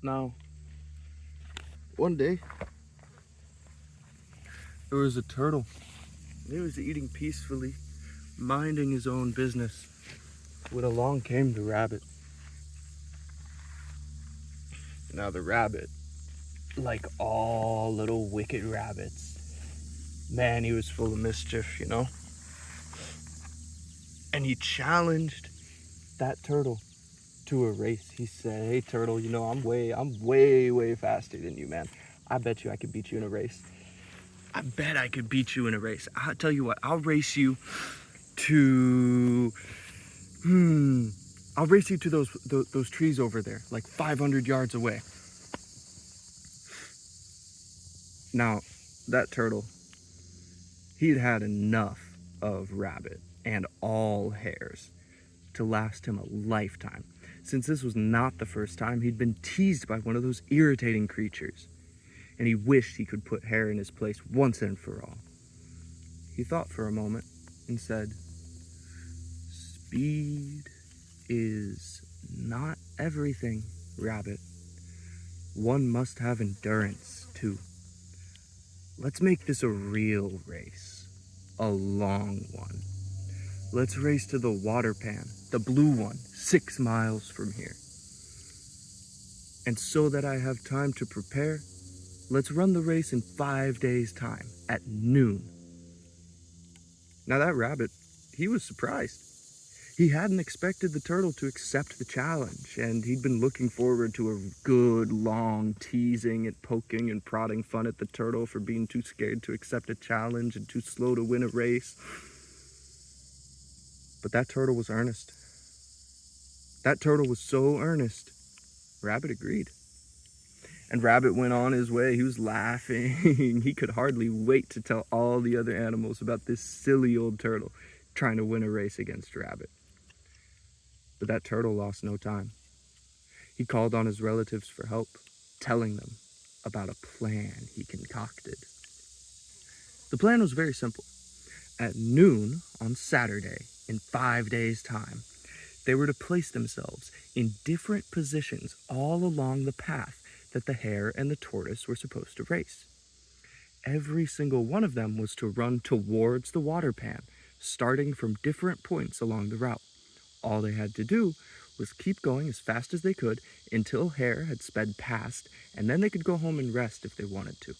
Now, one day, there was a turtle. He was eating peacefully, minding his own business, when along came the rabbit. Now, the rabbit, like all little wicked rabbits, man, he was full of mischief, you know? And he challenged that turtle to a race. He said, "Hey, turtle, you know, I'm way faster than you, man. I bet you I could beat you in a race. I bet I could beat you in a race. I'll tell you what, to, hmm, I'll race you to those trees over there, like 500 yards away." Now, that turtle, he'd had enough of rabbit and all hares to last him a lifetime, since this was not the first time he'd been teased by one of those irritating creatures, and he wished he could put Hare in his place once and for all. He thought for a moment and said, "Speed is not everything, Rabbit. One must have endurance, too. Let's make this a real race, a long one. Let's race to the water pan, the blue one, 6 miles from here. And so that I have time to prepare, let's run the race in 5 days' time, at noon." Now that rabbit, he was surprised. He hadn't expected the turtle to accept the challenge, and he'd been looking forward to a good, long teasing and poking and prodding fun at the turtle for being too scared to accept a challenge and too slow to win a race. But that turtle was earnest. That turtle was so earnest, Rabbit agreed. And Rabbit went on his way. He was laughing. He could hardly wait to tell all the other animals about this silly old turtle trying to win a race against Rabbit. But that turtle lost no time. He called on his relatives for help, telling them about a plan he concocted. The plan was very simple. At noon on Saturday, in 5 days' time, they were to place themselves in different positions all along the path that the hare and the tortoise were supposed to race. Every single one of them was to run towards the water pan, starting from different points along the route. All they had to do was keep going as fast as they could until Hare had sped past, and then they could go home and rest if they wanted to.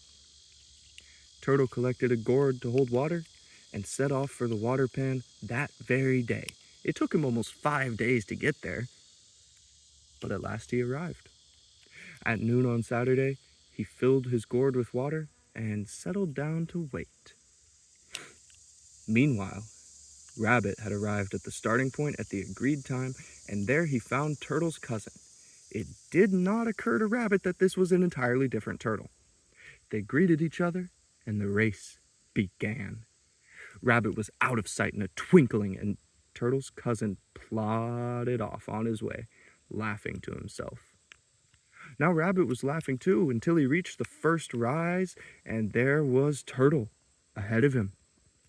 Turtle collected a gourd to hold water and set off for the water pan that very day. It took him almost 5 days to get there, but at last he arrived. At noon on Saturday, he filled his gourd with water and settled down to wait. Meanwhile, Rabbit had arrived at the starting point at the agreed time, and there he found Turtle's cousin. It did not occur to Rabbit that this was an entirely different turtle. They greeted each other, and the race began. Rabbit was out of sight in a twinkling, and Turtle's cousin plodded off on his way, laughing to himself. Now Rabbit was laughing too until he reached the first rise, and there was Turtle ahead of him.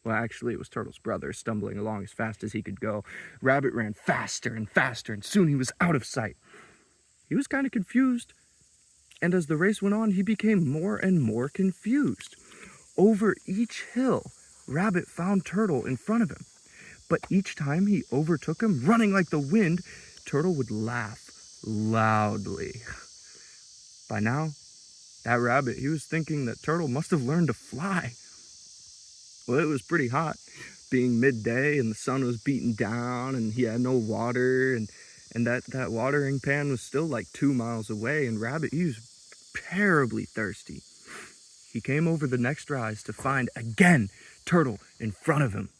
Well, actually, it was Turtle's brother, stumbling along as fast as he could go. Rabbit ran faster and faster, and soon he was out of sight. He was kind of confused, and as the race went on, he became more and more confused. Over each hill, Rabbit found Turtle in front of him, but each time he overtook him, running like the wind, Turtle would laugh loudly. By now, that rabbit, he was thinking that Turtle must have learned to fly. Well, it was pretty hot, being midday, and the sun was beating down, and he had no water, and that watering pan was still like 2 miles away, and Rabbit, he was terribly thirsty. He came over the next rise to find, again, Turtle in front of him.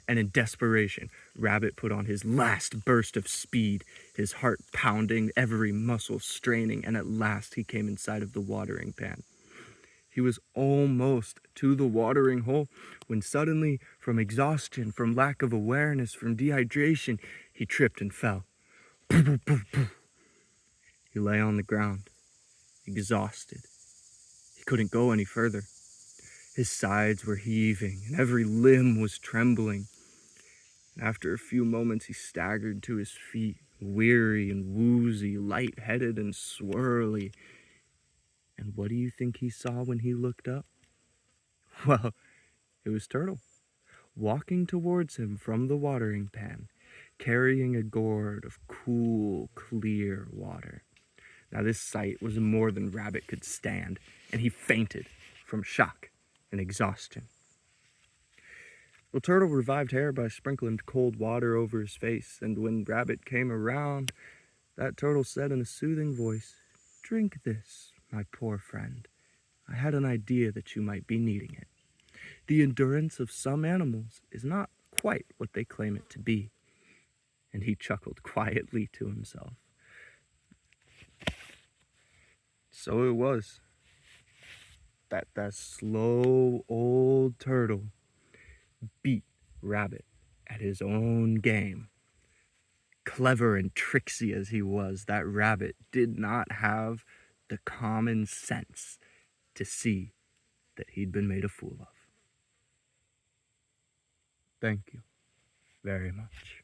And in desperation, Rabbit put on his last burst of speed, his heart pounding, every muscle straining, and at last he came in sight of the watering pan. He was almost to the watering hole when suddenly, from exhaustion, from lack of awareness, from dehydration, he tripped and fell. He lay on the ground, exhausted. He couldn't go any further. His sides were heaving, and every limb was trembling. And after a few moments, he staggered to his feet, weary and woozy, light-headed and swirly. And what do you think he saw when he looked up? Well, it was Turtle, walking towards him from the watering pan, carrying a gourd of cool, clear water. Now this sight was more than Rabbit could stand, and he fainted from shock and exhaustion. Well, Turtle revived Hare by sprinkling cold water over his face, and when Rabbit came around, that Turtle said in a soothing voice, "Drink this, my poor friend. I had an idea that you might be needing it. The endurance of some animals is not quite what they claim it to be." And he chuckled quietly to himself. So it was that slow old turtle beat Rabbit at his own game. Clever and tricksy as he was, that Rabbit did not have the common sense to see that he'd been made a fool of. Thank you very much.